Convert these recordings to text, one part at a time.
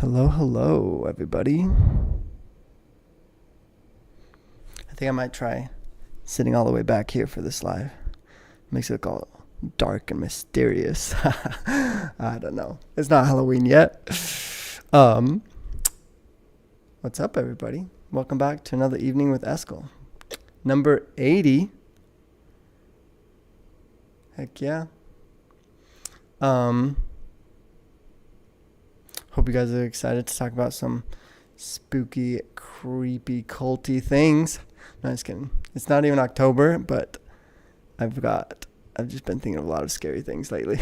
Hello, hello, everybody. I think I might try sitting all the way back here for this live. Makes it look all dark and mysterious. I don't know. It's not Halloween yet. What's up, everybody? Welcome back to another evening with Eskel. Number 80. Heck yeah. Hope you guys are excited to talk about some spooky, creepy, culty things. No, just kidding. It's not even October, but I've just been thinking of a lot of scary things lately.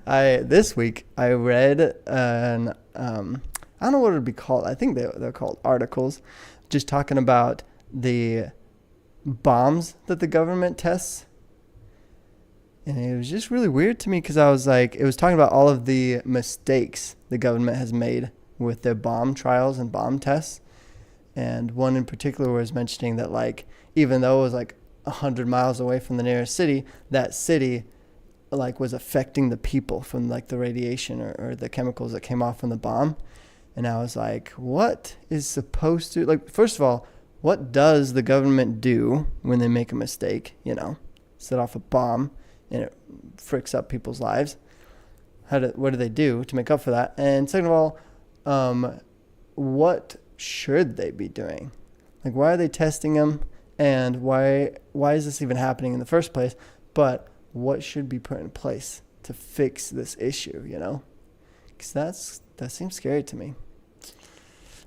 This week I read I don't know what it would be called. I think they're called articles, just talking about the bombs that the government tests. And it was just really weird to me because I was like, it was talking about all of the mistakes the government has made with their bomb trials and bomb tests. And one in particular was mentioning that, like, even though it was like 100 miles away from the nearest city, that city like was affecting the people from like the radiation or the chemicals that came off from the bomb. And I was like, what is supposed to, like, first of all, what does the government do when they make a mistake, set off a bomb and it fricks up people's lives? What do they do to make up for that? And second of all, what should they be doing? Like, why are they testing them? And why is this even happening in the first place? But what should be put in place to fix this issue, Because that seems scary to me.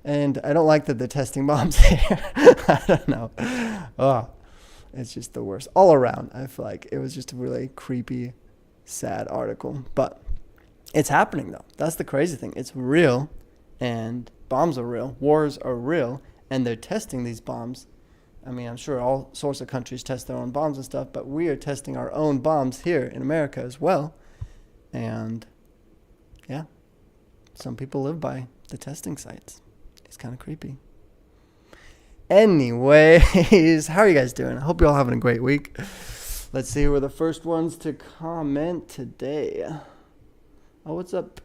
And I don't like that they're testing bombs here. I don't know. Oh, it's just the worst. All around, I feel like it was just a really creepy, sad article. But it's happening, though. That's the crazy thing. It's real, and bombs are real. Wars are real, and they're testing these bombs. I mean, I'm sure all sorts of countries test their own bombs and stuff, but we are testing our own bombs here in America as well. And, yeah, some people live by the testing sites. It's kind of creepy. Anyways, how are you guys doing? I hope you're all having a great week. Let's see who are the first ones to comment today. Oh, what's up?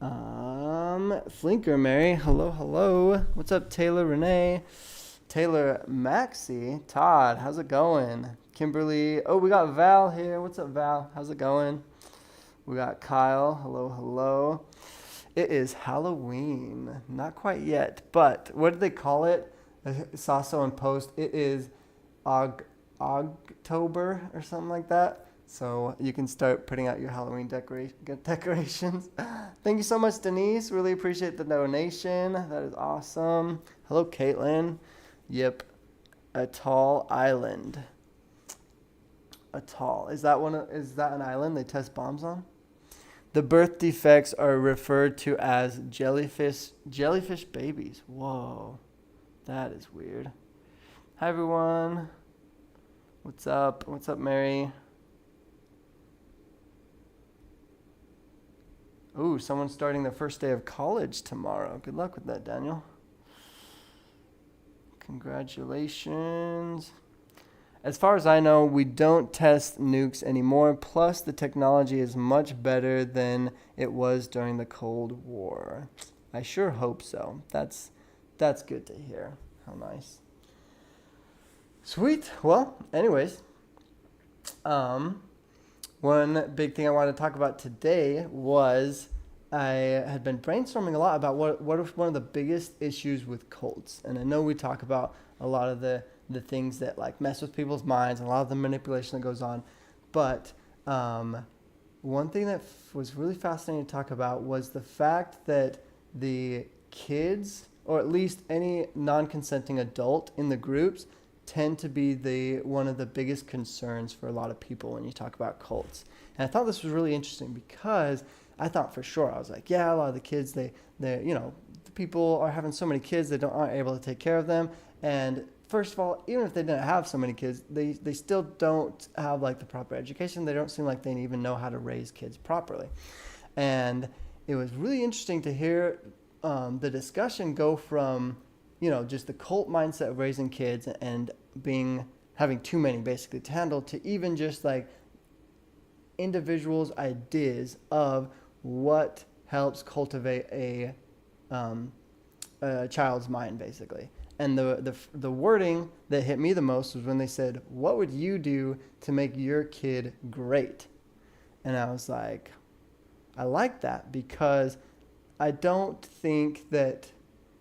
Flinker Mary. Hello. What's up, Taylor Renee? Taylor Maxie. Todd, how's it going? Kimberly. Oh, we got Val here. What's up, Val? How's it going? We got Kyle. Hello. It is Halloween. Not quite yet, but what do they call it? I saw someone post. It is October or something like that. So you can start putting out your Halloween decorations. Thank you so much, Denise. Really appreciate the donation. That is awesome. Hello, Caitlin. Yep. Atoll Island. Atoll. Is that an island they test bombs on? The birth defects are referred to as jellyfish babies. Whoa. That is weird. Hi, everyone. What's up? What's up, Mary? Ooh, someone's starting their first day of college tomorrow. Good luck with that, Daniel. Congratulations. As far as I know, we don't test nukes anymore. Plus, the technology is much better than it was during the Cold War. I sure hope so. That's good to hear. How nice. Sweet. Well, anyways, one big thing I wanted to talk about today was I had been brainstorming a lot about what is one of the biggest issues with cults. And I know we talk about a lot of the things that like mess with people's minds and a lot of the manipulation that goes on. But one thing that was really fascinating to talk about was the fact that the kids, or at least any non-consenting adult in the groups, tend to be one of the biggest concerns for a lot of people when you talk about cults. And I thought this was really interesting because I thought for sure, I was like, yeah, a lot of the kids, the people are having so many kids, they aren't able to take care of them. And first of all, even if they didn't have so many kids, they still don't have like the proper education. They don't seem like they even know how to raise kids properly. And it was really interesting to hear the discussion go from, just the cult mindset of raising kids and having too many basically to handle, to even just like individuals' ideas of what helps cultivate a child's mind, basically. And the wording that hit me the most was when they said, "What would you do to make your kid great?" And I was like, I like that, because I don't think that,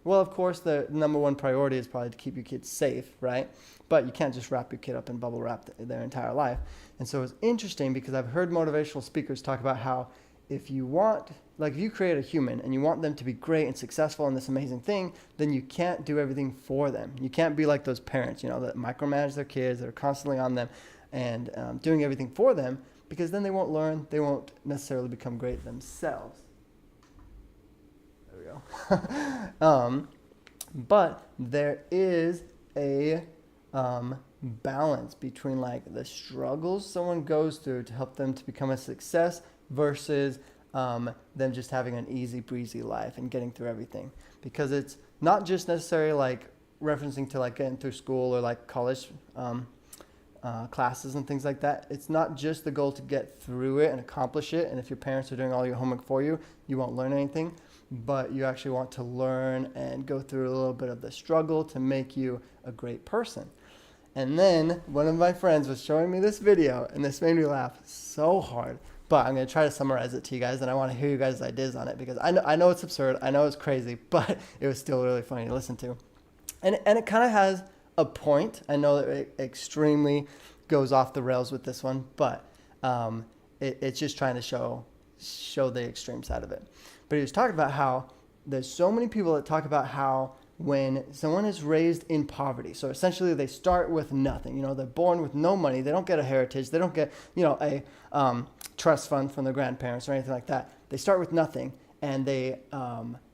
well, of course, the number one priority is probably to keep your kids safe, right? But you can't just wrap your kid up in bubble wrap their entire life. And so it's interesting because I've heard motivational speakers talk about how if you want, like if you create a human and you want them to be great and successful in this amazing thing, then you can't do everything for them. You can't be like those parents, that micromanage their kids, that are constantly on them and doing everything for them, because then they won't learn, they won't necessarily become great themselves. There we go. But there is a balance between like the struggles someone goes through to help them to become a success versus them just having an easy breezy life and getting through everything. Because it's not just necessarily like referencing to like getting through school or like college classes and things like that. It's not just the goal to get through it and accomplish it. And if your parents are doing all your homework for you, you won't learn anything. But you actually want to learn and go through a little bit of the struggle to make you a great person. And then one of my friends was showing me this video, and this made me laugh so hard. But I'm going to try to summarize it to you guys, and I want to hear you guys' ideas on it, because I know it's absurd, I know it's crazy, but it was still really funny to listen to. And it kind of has a point. I know that it extremely goes off the rails with this one, but it's just trying to show the extreme side of it. But he was talking about how there's so many people that talk about how when someone is raised in poverty, so essentially they start with nothing, they're born with no money, they don't get a heritage, they don't get, a trust fund from their grandparents or anything like that. They start with nothing, and they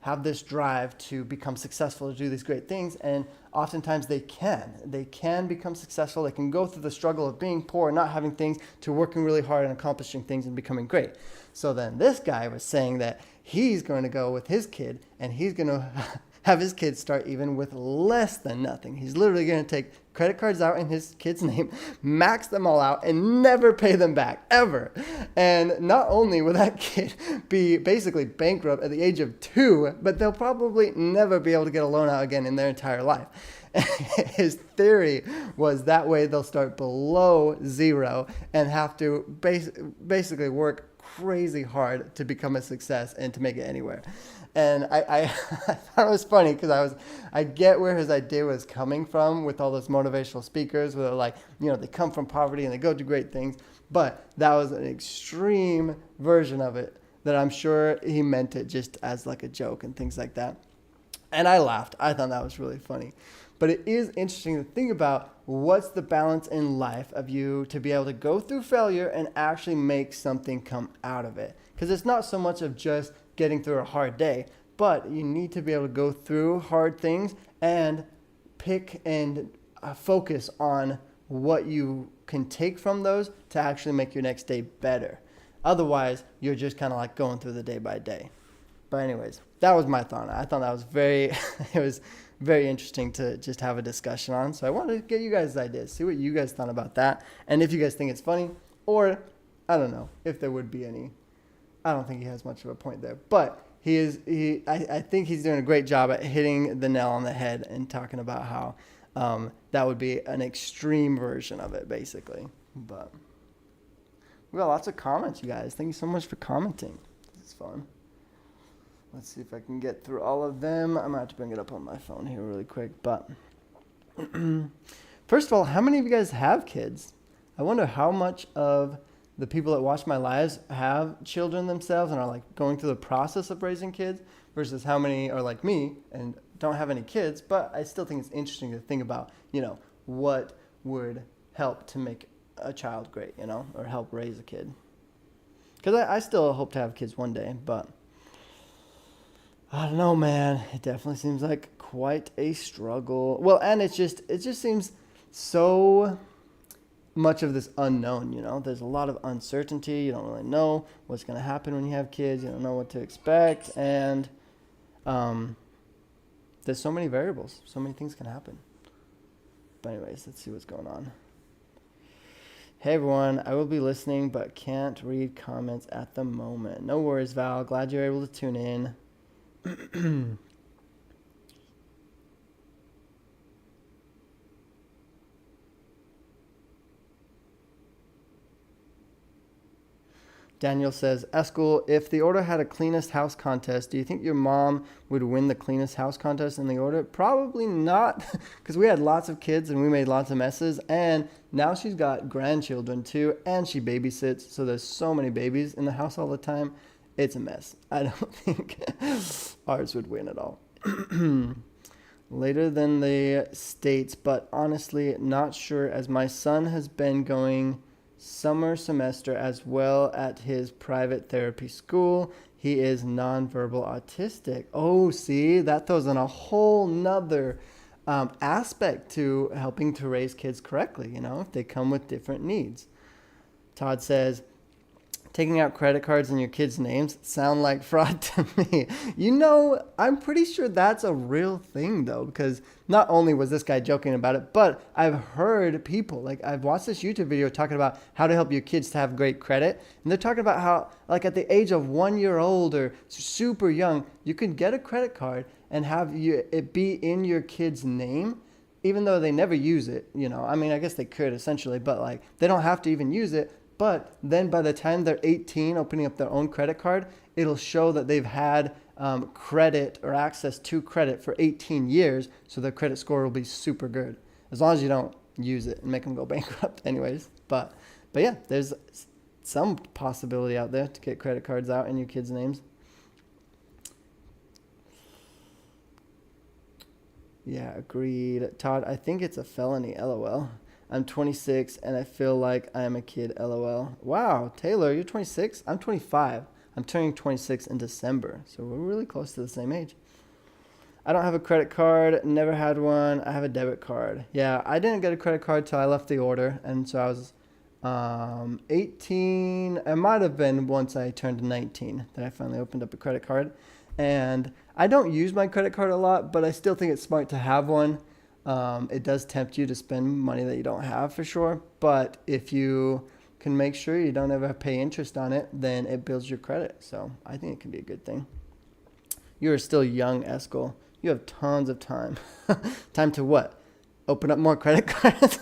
have this drive to become successful, to do these great things, and oftentimes they can become successful. They can go through the struggle of being poor, not having things, to working really hard and accomplishing things and becoming great. So then this guy was saying that he's going to go with his kid, and he's going to have his kids start even with less than nothing. He's literally going to take credit cards out in his kid's name, max them all out, and never pay them back, ever. And not only will that kid be basically bankrupt at the age of 2, but they'll probably never be able to get a loan out again in their entire life. His theory was that way they'll start below zero and have to basically work crazy hard to become a success and to make it anywhere. And I thought it was funny because I get where his idea was coming from with all those motivational speakers where they're like, they come from poverty and they go do great things. But that was an extreme version of it that I'm sure he meant it just as like a joke and things like that. And I laughed. I thought that was really funny. But it is interesting to think about what's the balance in life of you to be able to go through failure and actually make something come out of it. Because it's not so much of just getting through a hard day, but you need to be able to go through hard things and pick and focus on what you can take from those to actually make your next day better. Otherwise, you're just kind of like going through the day by day. But anyways, that was my thought. I thought that was it was very interesting to just have a discussion on. So I wanted to get you guys' ideas, see what you guys thought about that. And if you guys think it's funny, or I don't know if there would be any. I don't think he has much of a point there, but I think he's doing a great job at hitting the nail on the head and talking about how that would be an extreme version of it, basically. But we got lots of comments, you guys. Thank you so much for commenting. This is fun. Let's see if I can get through all of them. I'm going to have to bring it up on my phone here really quick. But first of all, how many of you guys have kids? I wonder how much of the people that watch my lives have children themselves and are like going through the process of raising kids versus how many are like me and don't have any kids. But I still think it's interesting to think about, what would help to make a child great, or help raise a kid. Because I still hope to have kids one day, but I don't know, man. It definitely seems like quite a struggle. Well, and it just seems so much of this unknown, There's a lot of uncertainty. You don't really know what's going to happen when you have kids. You don't know what to expect. And there's so many variables. So many things can happen. But anyways, let's see what's going on. Hey everyone, I will be listening but can't read comments at the moment. No worries, Val. Glad you're able to tune in. Daniel says, Eskel, if the order had a cleanest house contest, do you think your mom would win the cleanest house contest in the order? Probably not, because we had lots of kids and we made lots of messes. And now she's got grandchildren too, and she babysits. So there's so many babies in the house all the time. It's a mess. I don't think ours would win at all. Later than the States, but honestly, not sure as my son has been going summer semester as well at his private therapy school. He is nonverbal autistic. Oh, see, that throws in a whole nother aspect to helping to raise kids correctly, if they come with different needs. Todd says, taking out credit cards in your kids' names sound like fraud to me. I'm pretty sure that's a real thing, though, because not only was this guy joking about it, but I've heard people, I've watched this YouTube video talking about how to help your kids to have great credit. And they're talking about how, at the age of 1 year old or super young, you can get a credit card and have it be in your kid's name, even though they never use it. I guess they could essentially, but they don't have to even use it. But then by the time they're 18, opening up their own credit card, it'll show that they've had credit or access to credit for 18 years. So their credit score will be super good, as long as you don't use it and make them go bankrupt anyways. But yeah, there's some possibility out there to get credit cards out in your kids' names. Yeah, agreed. Todd, I think it's a felony, LOL. I'm 26 and I feel like I am a kid, LOL. Wow, Taylor, you're 26? I'm 25. I'm turning 26 in December, so we're really close to the same age. I don't have a credit card, never had one. I have a debit card. Yeah, I didn't get a credit card till I left the order, and so I was 18. It might have been once I turned 19 that I finally opened up a credit card. And I don't use my credit card a lot, but I still think it's smart to have one. It does tempt you to spend money that you don't have for sure. But if you can make sure you don't ever pay interest on it, then it builds your credit. So I think it can be a good thing. You are still young, Eskel. You have tons of time. Time to what? Open up more credit cards?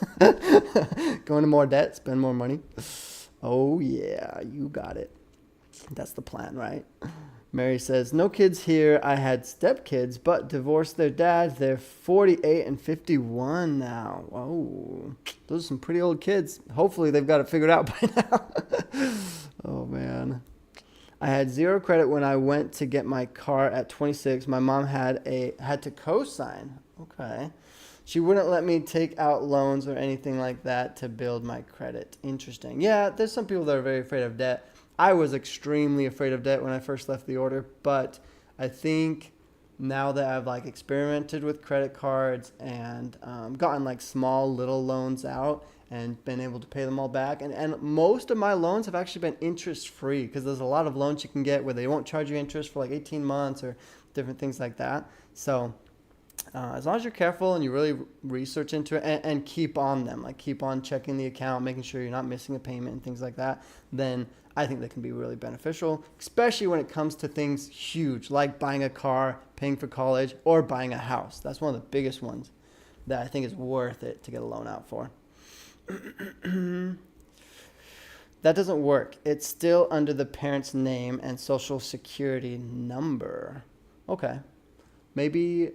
Go into more debt? Spend more money? Oh, yeah, you got it. That's the plan, right? Mary says, no kids here. I had stepkids, but divorced their dad. They're 48 and 51 now. Whoa. Those are some pretty old kids. Hopefully they've got it figured out by now. Oh, man. I had zero credit when I went to get my car at 26. My mom had to co-sign. Okay. She wouldn't let me take out loans or anything like that to build my credit. Interesting. Yeah, there's some people that are very afraid of debt. I was extremely afraid of debt when I first left the order, but I think now that I've experimented with credit cards and gotten small little loans out and been able to pay them all back, and most of my loans have actually been interest free, because there's a lot of loans you can get where they won't charge you interest for 18 months or different things like that. So as long as you're careful and you really research into it and keep on them, keep on checking the account, making sure you're not missing a payment and things like that, then I think that can be really beneficial, especially when it comes to things huge, like buying a car, paying for college, or buying a house. That's one of the biggest ones that I think is worth it to get a loan out for. That doesn't work. It's still under the parent's name and social security number. Okay. Maybe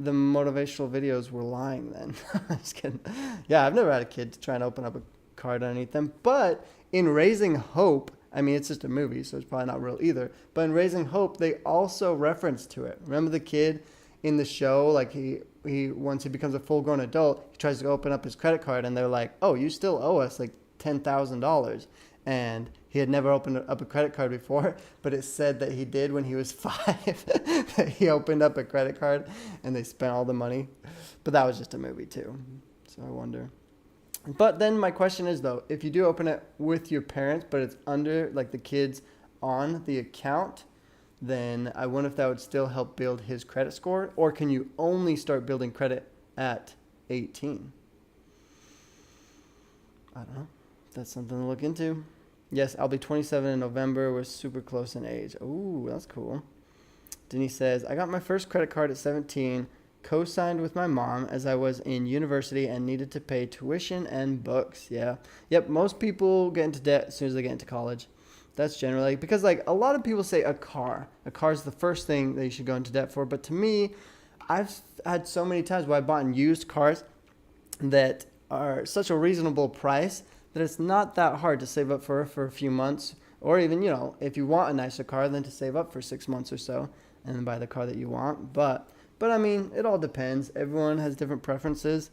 the motivational videos were lying then. I'm just kidding. Yeah, I've never had a kid to try and open up a card underneath them. But in Raising Hope, it's just a movie, so it's probably not real either. But in Raising Hope, they also reference to it. Remember the kid in the show, he once he becomes a full-grown adult, he tries to open up his credit card, and they're like, oh, you still owe us $10,000. And he had never opened up a credit card before, but it said that he did when he was 5. That he opened up a credit card and they spent all the money. But that was just a movie too. So I wonder. But then my question is, though, if you do open it with your parents, but it's under the kids on the account, then I wonder if that would still help build his credit score, or can you only start building credit at 18? I don't know. That's something to look into. Yes, I'll be 27 in November. We're super close in age. Ooh, that's cool. Denise says, I got my first credit card at 17, co-signed with my mom as I was in university and needed to pay tuition and books. Yeah. Yep, most people get into debt as soon as they get into college. That's generally, because like a lot of people say a car. A car is the first thing that you should go into debt for. But to me, I've had so many times where I bought used cars that are such a reasonable price that it's not that hard to save up for a few months, or even, if you want a nicer car, then to save up for 6 months or so and then buy the car that you want. But I mean, it all depends. Everyone has different preferences.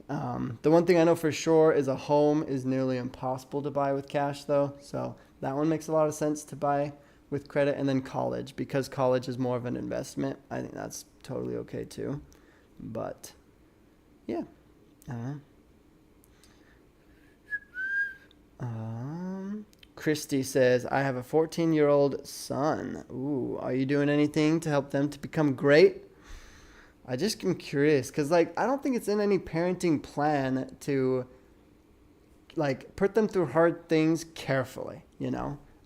The one thing I know for sure is a home is nearly impossible to buy with cash, though. So that one makes a lot of sense to buy with credit. And then college, because college is more of an investment. I think that's totally okay too. But yeah, I don't know. Christy says, I have a 14-year-old son. Ooh, are you doing anything to help them to become great? I just am curious because, like, I don't think it's in any parenting plan to, like, put them through hard things carefully,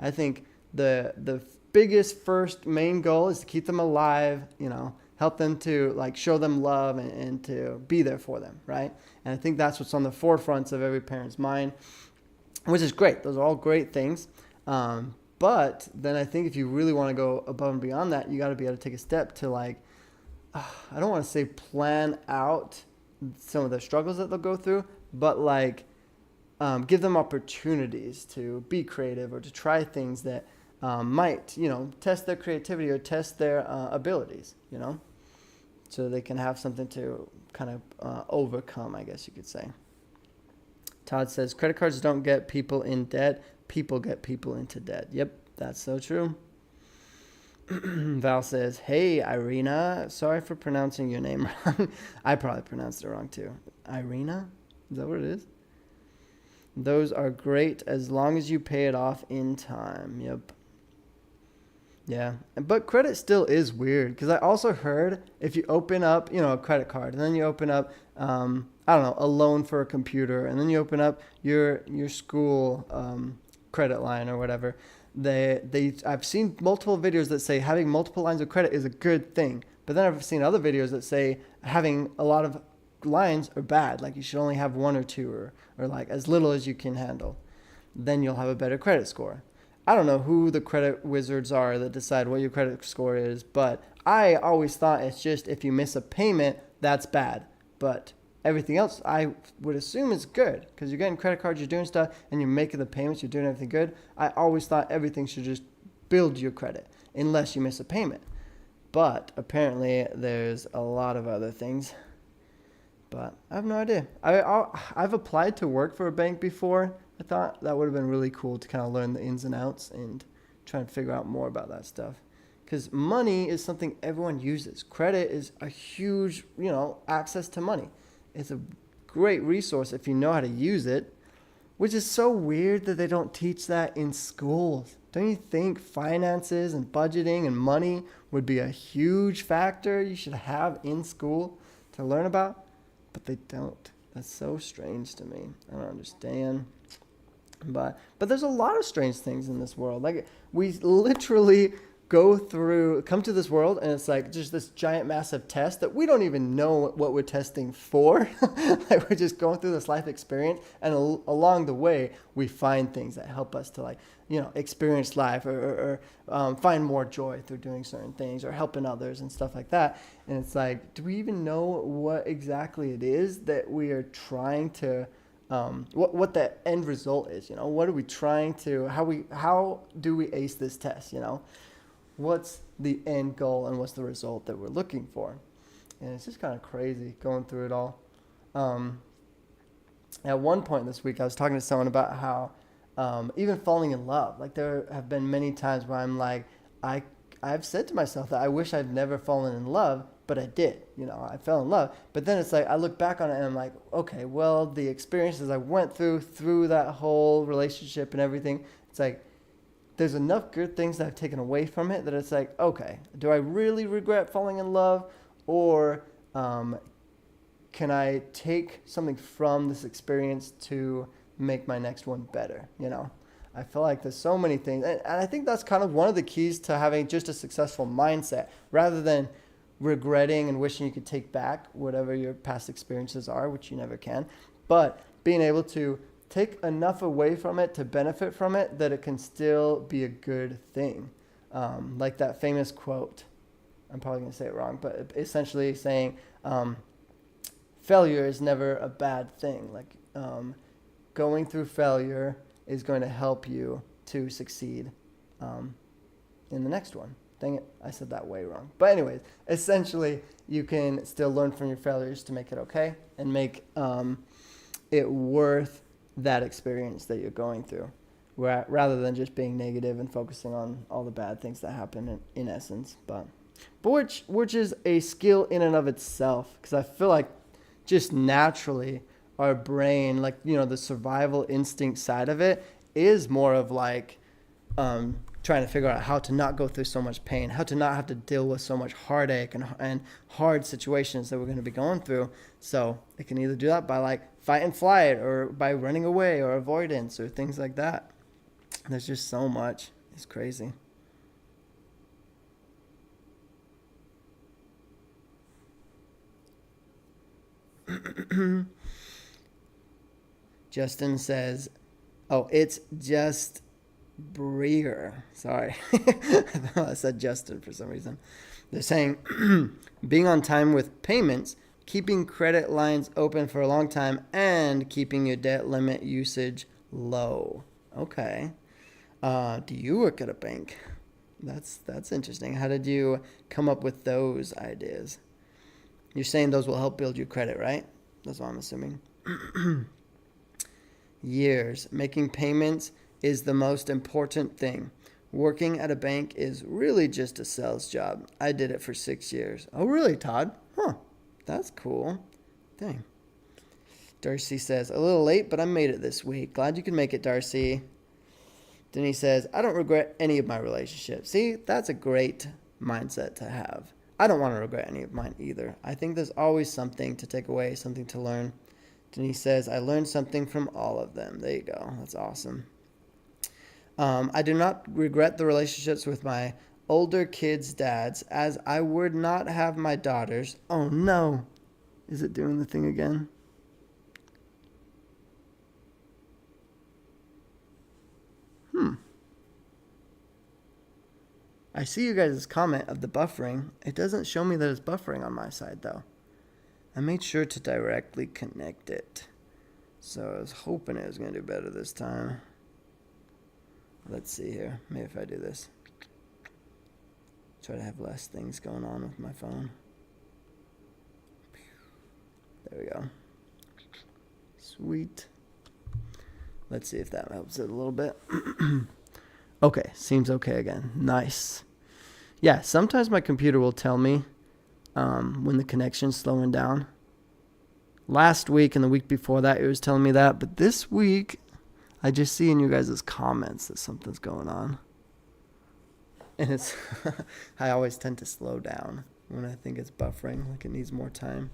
I think the biggest first main goal is to keep them alive, help them to, like, show them love and to be there for them, right? And I think that's what's on the forefront of every parent's mind, which is great. Those are all great things. But then I think if you really want to go above and beyond that, you got to be able to take a step to, like, I don't want to say plan out some of the struggles that they'll go through, but like give them opportunities to be creative or to try things that might, test their creativity or test their abilities, so they can have something to kind of overcome, I guess you could say. Todd says, credit cards don't get people in debt. People get people into debt. Yep, that's so true. Val says, hey, Irina. Sorry for pronouncing your name wrong. I probably pronounced it wrong too. Irina? Is that what it is? Those are great as long as you pay it off in time. Yep. Yeah. But credit still is weird because I also heard if you open up, a credit card and then you open up, a loan for a computer and then you open up your school credit line or whatever, I've seen multiple videos that say having multiple lines of credit is a good thing. But then I've seen other videos that say having a lot of lines are bad. Like you should only have one or two or like as little as you can handle. Then you'll have a better credit score. I don't know who the credit wizards are that decide what your credit score is, but I always thought it's just if you miss a payment, that's bad. But everything else I would assume is good because you're getting credit cards, you're doing stuff, and you're making the payments, you're doing everything good. I always thought everything should just build your credit unless you miss a payment. But apparently there's a lot of other things. But I have no idea. I've applied to work for a bank before. I thought that would have been really cool to kind of learn the ins and outs and try and figure out more about that stuff. Because money is something everyone uses. Credit is a huge, access to money. It's a great resource if you know how to use it, which is so weird that they don't teach that in schools. Don't you think finances and budgeting and money would be a huge factor you should have in school to learn about? But they don't. That's so strange to me. I don't understand. But there's a lot of strange things in this world. Like we literally come to this world and it's like just this giant massive test that we don't even know what we're testing for. Like we're just going through this life experience and along the way we find things that help us to like, experience life or find more joy through doing certain things or helping others and stuff like that. And it's like, do we even know what exactly it is that we are trying to what the end result is? What are we trying to, how do we ace this test? What's the end goal and what's the result that we're looking for? And it's just kind of crazy going through it all. At one point this week, I was talking to someone about how even falling in love, like there have been many times where I'm like, I've said to myself that I wish I'd never fallen in love, but I did. I fell in love. But then it's like I look back on it and I'm like, okay, well, the experiences I went through that whole relationship and everything, it's like there's enough good things that I've taken away from it that it's like, okay, do I really regret falling in love? Or can I take something from this experience to make my next one better, you know? I feel like there's so many things. And I think that's kind of one of the keys to having just a successful mindset rather than regretting and wishing you could take back whatever your past experiences are, which you never can. But being able to take enough away from it to benefit from it that it can still be a good thing. Like that famous quote, I'm probably going to say it wrong, but essentially saying failure is never a bad thing. Like going through failure is going to help you to succeed in the next one. Dang it, I said that way wrong. But anyways, essentially, you can still learn from your failures to make it okay and make it worth that experience that you're going through, rather than just being negative and focusing on all the bad things that happen in essence. But which is a skill in and of itself, because I feel like just naturally our brain, like, you know, the survival instinct side of it is more of like trying to figure out how to not go through so much pain, how to not have to deal with so much heartache and hard situations that we're going to be going through. So it can either do that by like fight and flight, or by running away, or avoidance, or things like that. There's just so much. It's crazy. Justin says, oh, it's just Breer. Sorry. I thought I said Justin for some reason. They're saying being on time with payments, keeping credit lines open for a long time, and keeping your debt limit usage low. Okay. Do you work at a bank? That's interesting. How did you come up with those ideas? You're saying those will help build your credit, right? That's what I'm assuming. Years. Making payments is the most important thing. Working at a bank is really just a sales job. I did it for 6 years. Oh, really, Todd? Huh. That's cool. Dang. Darcy says, a little late, but I made it this week. Glad you could make it, Darcy. Denise says, I don't regret any of my relationships. See, that's a great mindset to have. I don't want to regret any of mine either. I think there's always something to take away, something to learn. Denise says, I learned something from all of them. There you go. That's awesome. I do not regret the relationships with my older kids' dads, as I would not have my daughters. Oh, no. Is it doing the thing again? I see you guys' comment of the buffering. It doesn't show me that it's buffering on my side, though. I made sure to directly connect it. So I was hoping it was going to do better this time. Let's see here. Maybe if I do this. Try to have less things going on with my phone. There we go. Sweet. Let's see if that helps it a little bit. Okay, seems okay again. Nice. Yeah, sometimes my computer will tell me when the connection's slowing down. Last week and the week before that, it was telling me that. But this week, I just see in you guys' comments that something's going on. And it's, I always tend to slow down when I think it's buffering, like it needs more time.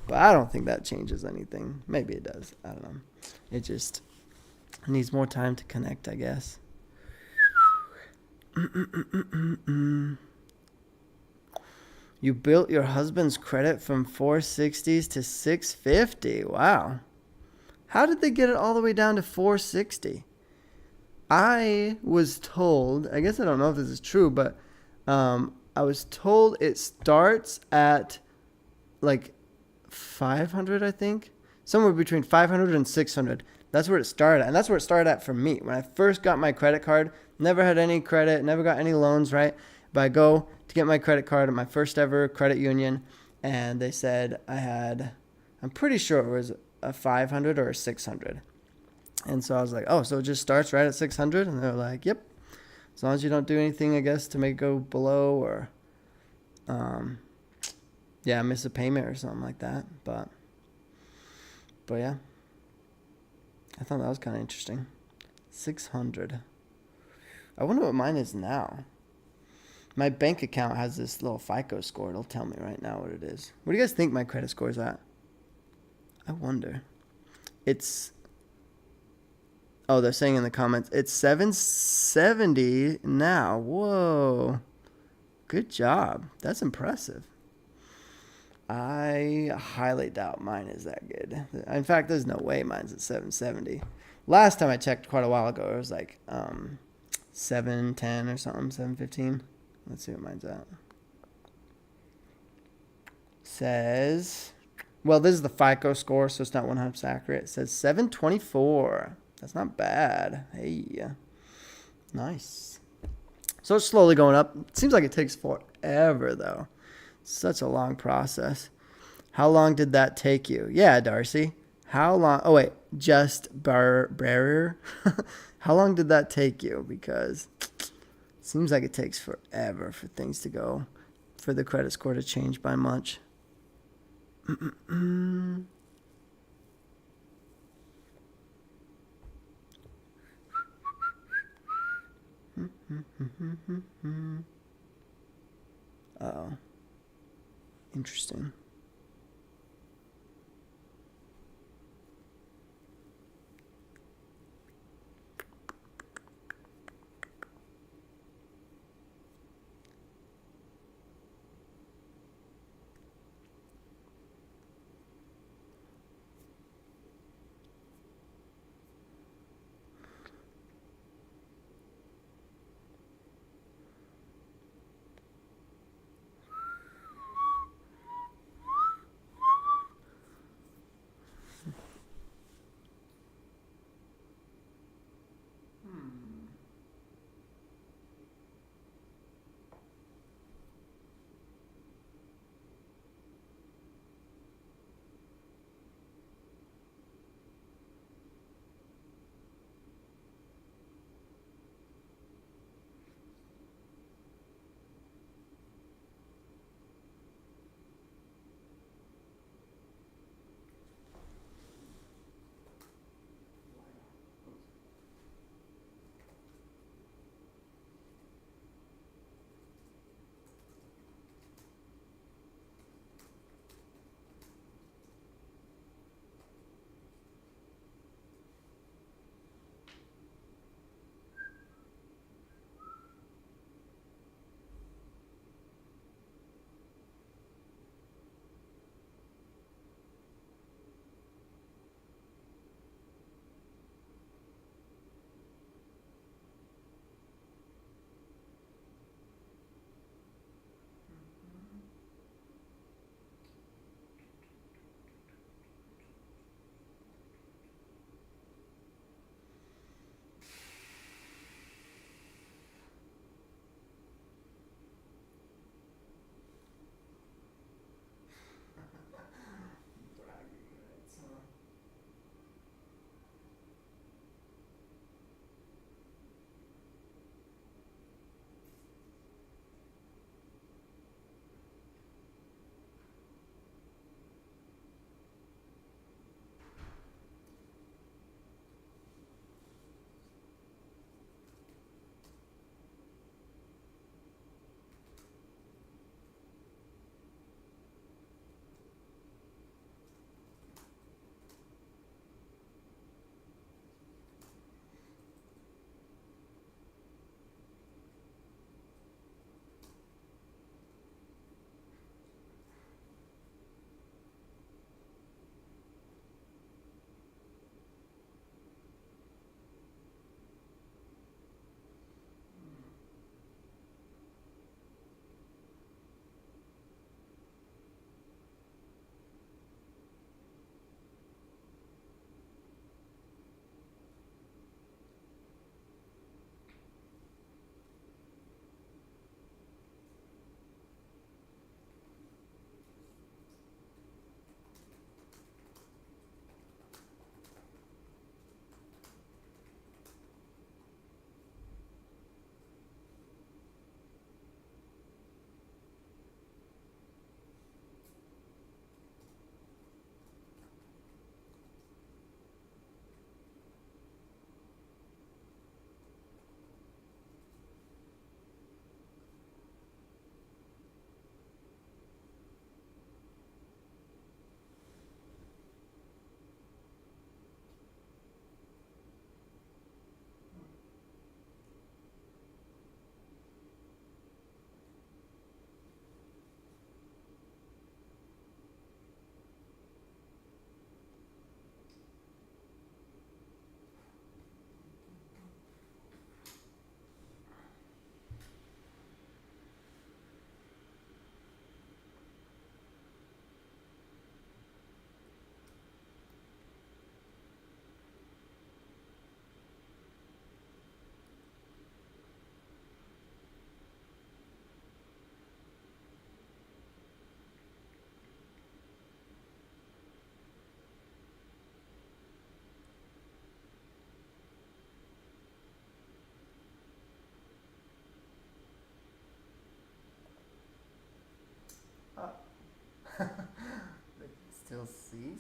But I don't think that changes anything. Maybe it does. I don't know. It just needs more time to connect, I guess. You built your husband's credit from 460s to 650. Wow. How did they get it all the way down to 460? I was told, I guess I don't know if this is true, but I was told it starts at like 500, I think. Somewhere between 500 and 600. That's where it started at. And that's where it started at for me. When I first got my credit card, never had any credit, never got any loans, right? But I go to get my credit card at my first ever credit union, and they said I'm pretty sure it was a 500 or a 600. And so I was like, oh, so it just starts right at 600? And they're like, yep. As long as you don't do anything, I guess, to make it go below or, miss a payment or something like that. But yeah, I thought that was kind of interesting. 600. I wonder what mine is now. My bank account has this little FICO score. It'll tell me right now what it is. What do you guys think my credit score is at? I wonder. It's Oh, they're saying in the comments it's 770 now. Whoa. Good job. That's impressive. I highly doubt mine is that good. In fact, there's no way mine's at 770. Last time I checked quite a while ago, it was like 710 or something, 715. Let's see what mine's at. Says, well, this is the FICO score, so it's not 100% accurate. It says 724. That's not bad. Hey, nice. So it's slowly going up. It seems like it takes forever, though. Such a long process. How long did that take you? Yeah, Darcy. How long? Oh, wait. Barrier. How long did that take you? Because it seems like it takes forever for things to go, for the credit score to change by much. Oh, interesting.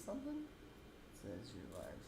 something? It says your live